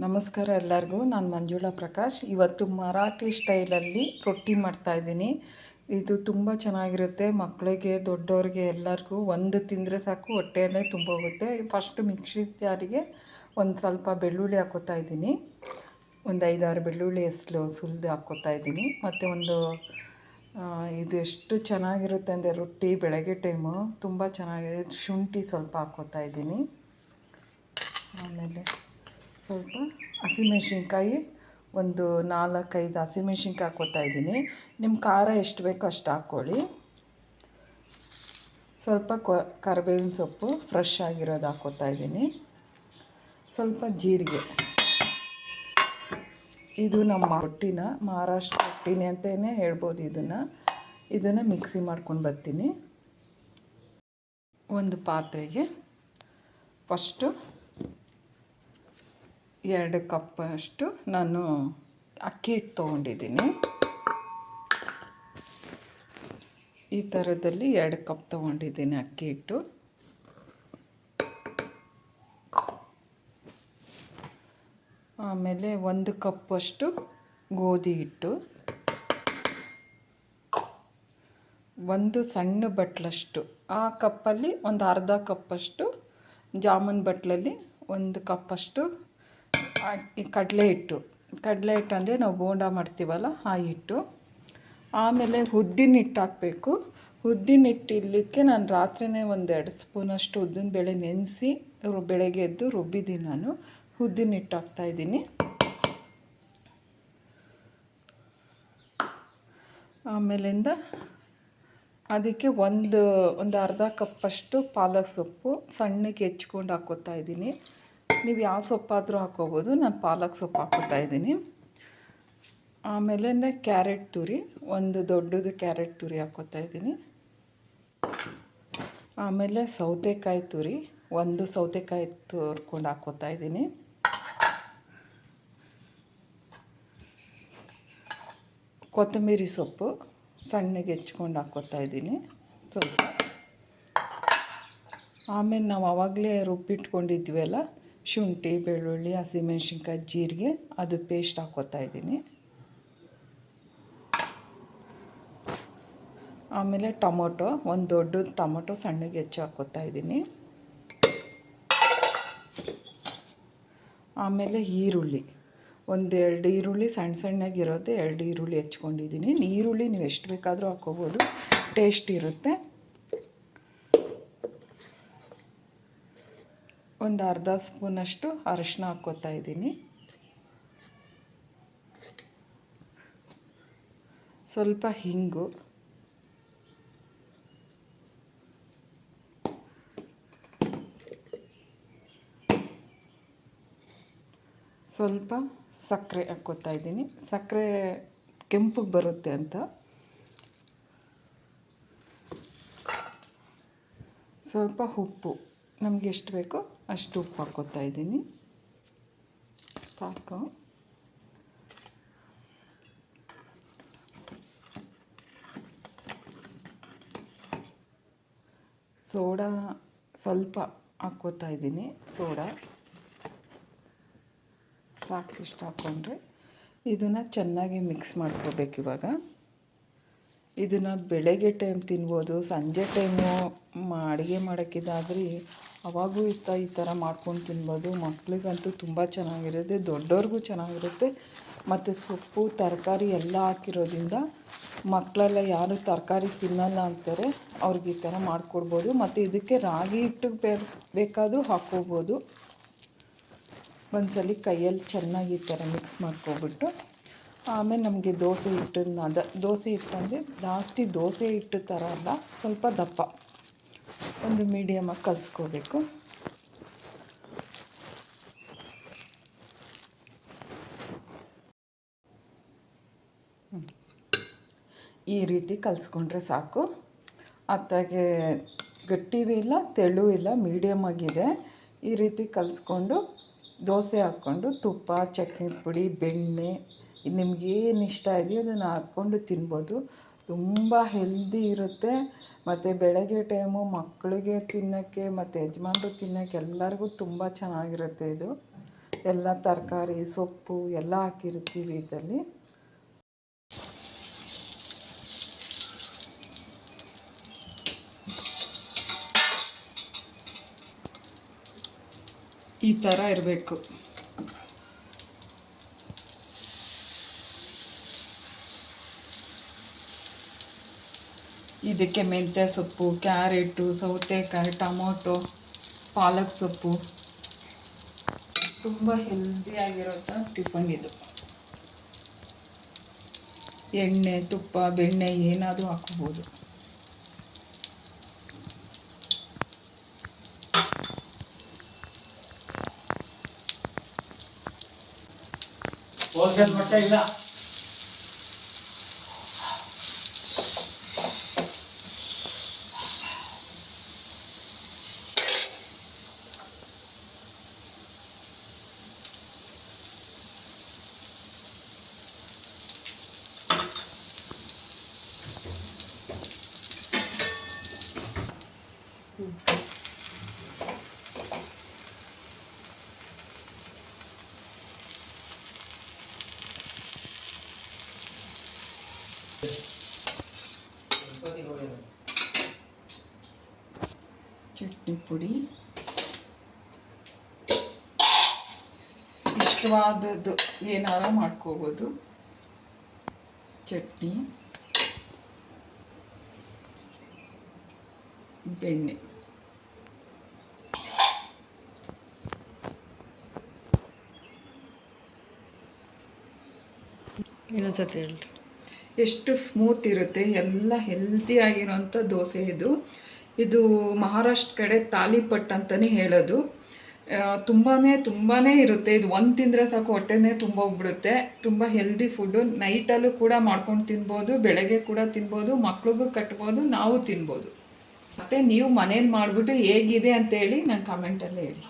ನಮಸ್ಕಾರ ಎಲ್ಲರಿಗೂ. ನಾನು ಮಂಜುಳಾ ಪ್ರಕಾಶ್. ಇವತ್ತು ಮರಾಠಿ ಸ್ಟೈಲಲ್ಲಿ ರೊಟ್ಟಿ ಮಾಡ್ತಾಯಿದ್ದೀನಿ. ಇದು ತುಂಬ ಚೆನ್ನಾಗಿರುತ್ತೆ. ಮಕ್ಕಳಿಗೆ ದೊಡ್ಡವ್ರಿಗೆ ಎಲ್ಲರಿಗೂ ಒಂದು ತಿಂದರೆ ಸಾಕು, ಹೊಟ್ಟೆಯಲ್ಲೇ ತುಂಬೋಗುತ್ತೆ. ಫಸ್ಟ್ ಮಿಕ್ಸಿ ಜಾರಿಗೆ ಒಂದು ಸ್ವಲ್ಪ ಬೆಳ್ಳುಳ್ಳಿ ಹಾಕ್ಕೋತಾ ಇದ್ದೀನಿ. ಒಂದು 5-6 ಬೆಳ್ಳುಳ್ಳಿ ಸುಲಿದು ಹಾಕ್ಕೋತಾ ಇದ್ದೀನಿ. ಮತ್ತು ಇದು ಎಷ್ಟು ಚೆನ್ನಾಗಿರುತ್ತೆ ಅಂದರೆ ರೊಟ್ಟಿ ಬೆಳಗ್ಗೆ ಟೈಮು ತುಂಬ ಚೆನ್ನಾಗಿದೆ. ಶುಂಠಿ ಸ್ವಲ್ಪ ಹಾಕ್ಕೋತಾ ಇದ್ದೀನಿ. ಆಮೇಲೆ ಸ್ವಲ್ಪ ಹಸಿಮೆಣ್ಸಿನ್ಕಾಯಿ, ಒಂದು 4-5 ಹಸಿಮೆಣ್ಸಿನ್ಕಾಯಿ ಹಾಕ್ಕೋತಾ ಇದ್ದೀನಿ. ನಿಮ್ಮ ಖಾರ ಎಷ್ಟು ಬೇಕೋ ಅಷ್ಟು ಹಾಕ್ಕೊಳ್ಳಿ. ಸ್ವಲ್ಪ ಕರಿಬೇವಿನ ಸೊಪ್ಪು ಫ್ರೆಶ್ ಆಗಿರೋದು ಹಾಕ್ಕೋತಾ ಇದ್ದೀನಿ. ಸ್ವಲ್ಪ ಜೀರಿಗೆ. ಇದು ನಮ್ಮ ರೊಟ್ಟಿನ ಮಹಾರಾಷ್ಟ್ರ ರೊಟ್ಟಿನೇ ಅಂತಲೇ ಹೇಳ್ಬೋದು. ಇದನ್ನು ಮಿಕ್ಸಿ ಮಾಡ್ಕೊಂಡು ಬರ್ತೀನಿ. ಒಂದು ಪಾತ್ರೆಗೆ ಫಸ್ಟು 2 ಕಪ್ಪಷ್ಟು ನಾನು ಅಕ್ಕಿ ಹಿಟ್ಟು ತೊಗೊಂಡಿದ್ದೀನಿ. ಈ ಥರದಲ್ಲಿ 2 ಕಪ್ ತೊಗೊಂಡಿದ್ದೀನಿ ಅಕ್ಕಿ ಹಿಟ್ಟು. ಆಮೇಲೆ 1 ಕಪ್ಪಷ್ಟು ಗೋಧಿ ಹಿಟ್ಟು, 1 ಸಣ್ಣ ಬಟ್ಲಷ್ಟು, ಆ ಕಪ್ಪಲ್ಲಿ ಒಂದು ಅರ್ಧ ಕಪ್ಪಷ್ಟು ಜಾಮೂನ್ ಬಟ್ಲಲ್ಲಿ 1 ಕಪ್ಪಷ್ಟು ಈ ಕಡಲೆ ಹಿಟ್ಟು ಅಂದರೆ ನಾವು ಬೋಂಡ ಮಾಡ್ತೀವಲ್ಲ ಆ ಹಿಟ್ಟು. ಆಮೇಲೆ ಉದ್ದಿನ ಹಿಟ್ಟು ಹಾಕಬೇಕು. ಉದ್ದಿನ ಹಿಟ್ಟು ಇರಲಿಕ್ಕೆ ನಾನು ರಾತ್ರಿಯೇ 1-2 ಸ್ಪೂನಷ್ಟು ಉದ್ದಿನ ಬೇಳೆ ನೆನೆಸಿ ಬೆಳಗ್ಗೆ ಎದ್ದು ರುಬ್ಬಿದ್ದೀನಿ. ನಾನು ಉದ್ದಿನ ಹಿಟ್ಟು ಹಾಕ್ತಾಯಿದ್ದೀನಿ. ಆಮೇಲಿಂದ ಅದಕ್ಕೆ ಒಂದು ಅರ್ಧ ಕಪ್ಪಷ್ಟು ಪಾಲಕ್ ಸೊಪ್ಪು ಸಣ್ಣಗೆ ಹೆಚ್ಕೊಂಡು ಹಾಕ್ಕೋತಾ ಇದ್ದೀನಿ. ನೀವು ಯಾವ ಸೊಪ್ಪಾದರೂ ಹಾಕ್ಕೋಬೋದು. ನಾನು ಪಾಲಕ್ ಸೊಪ್ಪು ಹಾಕ್ಕೋತಾ ಇದ್ದೀನಿ. ಆಮೇಲೆ ಕ್ಯಾರೆಟ್ ತುರಿ, ಒಂದು ದೊಡ್ಡದು ಕ್ಯಾರೆಟ್ ತುರಿ ಹಾಕ್ಕೋತಾ ಇದ್ದೀನಿ. ಆಮೇಲೆ ಸೌತೆಕಾಯಿ ತುರಿ, ಒಂದು ಸೌತೆಕಾಯಿ ತುರ್ಕೊಂಡು ಹಾಕ್ಕೋತಾ ಇದ್ದೀನಿ. ಕೊತ್ತಂಬರಿ ಸೊಪ್ಪು ಸಣ್ಣಗೆ ಹೆಚ್ಕೊಂಡು ಹಾಕ್ಕೋತಾ ಇದ್ದೀನಿ ಸ್ವಲ್ಪ. ಆಮೇಲೆ ನಾವು ಆವಾಗಲೇ ರುಬ್ಬಿಟ್ಕೊಂಡಿದ್ವಲ್ಲ ಶುಂಠಿ, ಬೆಳ್ಳುಳ್ಳಿ, ಹಸಿಮೆಣ್ಸಿನ್ಕಾಯಿ, ಜೀರಿಗೆ, ಅದು ಪೇಸ್ಟ್ ಹಾಕ್ಕೋತಾ ಇದ್ದೀನಿ. ಆಮೇಲೆ ಟೊಮೊಟೊ, ಒಂದು ದೊಡ್ಡ ಟೊಮೊಟೊ ಸಣ್ಣಗೆ ಹೆಚ್ಚು ಹಾಕ್ಕೋತಾ ಇದ್ದೀನಿ. ಆಮೇಲೆ ಈರುಳ್ಳಿ, 1-2 ಈರುಳ್ಳಿ ಸಣ್ಣಗಿರೋದು 2 ಈರುಳ್ಳಿ ಹೆಚ್ಕೊಂಡಿದ್ದೀನಿ. ಈರುಳ್ಳಿ ನೀವು ಎಷ್ಟು ಬೇಕಾದರೂ ಹಾಕ್ಕೋಬೋದು, ಟೇಸ್ಟ್ ಇರುತ್ತೆ. ಒಂದು ಅರ್ಧ ಸ್ಪೂನಷ್ಟು ಅರಿಶಿನ ಹಾಕ್ಕೋತಾ ಇದ್ದೀನಿ. ಸ್ವಲ್ಪ ಹಿಂಗು, ಸ್ವಲ್ಪ ಸಕ್ಕರೆ ಹಾಕ್ಕೋತಾ ಇದ್ದೀನಿ. ಸಕ್ಕರೆ ಕೆಂಪಗೆ ಬರುತ್ತೆ ಅಂತ. ಸ್ವಲ್ಪ ಉಪ್ಪು, ನಮಗೆ ಎಷ್ಟು ಬೇಕೋ ಅಷ್ಟು ಉಪ್ಪು ಹಾಕ್ಕೋತಾ ಇದ್ದೀನಿ. ಸಾಕು. ಸೋಡಾ ಸ್ವಲ್ಪ ಹಾಕ್ಕೋತಾ ಇದ್ದೀನಿ. ಸೋಡಾ ಸಾಕು, ಇಷ್ಟು ಹಾಕ್ಕೊಂಡ್ರೆ ಇದನ್ನು ಚೆನ್ನಾಗಿ ಮಿಕ್ಸ್ ಮಾಡ್ಕೋಬೇಕು. ಇವಾಗ ಇದನ್ನು ಬೆಳಗ್ಗೆ ಟೈಮ್ ತಿನ್ಬೋದು, ಸಂಜೆ ಟೈಮು ಅಡುಗೆ ಮಾಡೋಕ್ಕಿದ್ದಾದ್ರೆ ಅವಾಗೂ ಈ ಥರ ಮಾಡ್ಕೊಂಡು ತಿನ್ಬೋದು. ಮಕ್ಕಳಿಗಂತೂ ತುಂಬ ಚೆನ್ನಾಗಿರುತ್ತೆ, ದೊಡ್ಡವ್ರಿಗೂ ಚೆನ್ನಾಗಿರುತ್ತೆ. ಮತ್ತು ಸೊಪ್ಪು ತರಕಾರಿ ಎಲ್ಲ ಹಾಕಿರೋದ್ರಿಂದ ಮಕ್ಕಳೆಲ್ಲ ಯಾರು ತರಕಾರಿ ತಿನ್ನಲ್ಲ ಅಂತಾರೆ, ಅವ್ರಿಗೆ ಈ ಥರ ಮಾಡಿಕೊಡ್ಬೋದು. ಮತ್ತು ಇದಕ್ಕೆ ರಾಗಿ ಹಿಟ್ಟು ಬೇಕಾದರೂ ಹಾಕ್ಕೋಬೋದು. ಒಂದ್ಸಲ ಕೈಯಲ್ಲಿ ಚೆನ್ನಾಗಿ ಈ ಥರ ಮಿಕ್ಸ್ ಮಾಡ್ಕೊಬಿಟ್ಟು, ಆಮೇಲೆ ನಮಗೆ ದೋಸೆ ಹಿಟ್ಟು ಅಂದರೆ ಜಾಸ್ತಿ ದೋಸೆ ಹಿಟ್ಟು ಥರ ಅಲ್ಲ, ಸ್ವಲ್ಪ ದಪ್ಪ, ಒಂದು ಮೀಡಿಯಮಾಗಿ ಕಲಿಸ್ಕೋಬೇಕು. ಈ ರೀತಿ ಕಲಿಸ್ಕೊಂಡ್ರೆ ಸಾಕು. ಅತ್ತಾಗೆ ಗಟ್ಟಿವೂ ಇಲ್ಲ ತೆಳು ಇಲ್ಲ, ಮೀಡಿಯಮ್ ಆಗಿದೆ. ಈ ರೀತಿ ಕಲಿಸ್ಕೊಂಡು ದೋಸೆ ಹಾಕ್ಕೊಂಡು ತುಪ್ಪ, ಚಟ್ನಿ ಪುಡಿ, ಬೆಣ್ಣೆ, ನಿಮಗೇನು ಇಷ್ಟ ಇದೆಯೋ ಅದನ್ನು ಹಾಕ್ಕೊಂಡು ತಿನ್ಬೋದು. ತುಂಬ ಹೆಲ್ದಿ ಇರುತ್ತೆ. ಮತ್ತು ಬೆಳಗ್ಗೆ ಟೈಮು ಮಕ್ಕಳಿಗೆ ತಿನ್ನೋಕ್ಕೆ ಮತ್ತು ಯಜಮಾನ್ರು ತಿನ್ನೋಕ್ಕೆ ಎಲ್ಲರಿಗೂ ತುಂಬ ಚೆನ್ನಾಗಿರುತ್ತೆ ಇದು. ಎಲ್ಲ ತರಕಾರಿ ಸೊಪ್ಪು ಎಲ್ಲ ಹಾಕಿರ್ತೀವಿ ಇದರಲ್ಲಿ. ಈ ಥರ ಇರಬೇಕು. ಇದಕ್ಕೆ ಮೆಂತ್ಯ ಸೊಪ್ಪು, ಕ್ಯಾರೆಟು, ಸೌತೆಕಾಯಿ, ಟೊಮೊಟೊ, ಪಾಲಕ್ ಸೊಪ್ಪು, ತುಂಬ ಹೆಲ್ದಿಯಾಗಿರೋಂಥ ಟಿಫನ್ ಇದು. ಎಣ್ಣೆ, ತುಪ್ಪ, ಬೆಣ್ಣೆ ಏನಾದರೂ ಹಾಕ್ಬೋದು. ಹೋಲ್ಸೇಲ್ ಬಟ್ಟೆ ಇಲ್ಲ. ಚಟ್ನಿ ಪುಡಿ, ಇಷ್ಟವಾದದ್ದು ಏನಾರ ಮಾಡ್ಕೋಬೋದು. ಚಟ್ನಿ, ಬೆಣ್ಣೆ, ಇನ್ನೊಂದ್ಸತಿ ಹೇಳಿ. ಎಷ್ಟು ಸ್ಮೂತ್ ಇರುತ್ತೆ. ಎಲ್ಲ ಹೆಲ್ತಿಯಾಗಿರೋಂಥ ದೋಸೆ ಇದು. ಇದು ಮಹಾರಾಷ್ಟ್ರ ಕಡೆ ತಾಲಿಪಟ್ ಅಂತಲೇ ಹೇಳೋದು. ತುಂಬಾ ಇರುತ್ತೆ. ಇದು ಒಂದು ತಿಂದರೆ ಸಾಕು, ಹೊಟ್ಟೆನೇ ತುಂಬೋಗ್ಬಿಡುತ್ತೆ. ತುಂಬ ಹೆಲ್ದಿ ಫುಡ್ಡು. ನೈಟಲ್ಲೂ ಕೂಡ ಮಾಡ್ಕೊಂಡು ತಿನ್ಬೋದು, ಬೆಳಗ್ಗೆ ಕೂಡ ತಿನ್ಬೋದು, ಮಕ್ಳಿಗೂ ಕಟ್ಬೋದು, ನಾವು ತಿನ್ಬೋದು. ಮತ್ತು ನೀವು ಮನೇಲಿ ಮಾಡಿಬಿಟ್ಟು ಹೇಗಿದೆ ಅಂತೇಳಿ ನಂಗೆ ಕಮೆಂಟಲ್ಲೇ ಹೇಳಿ.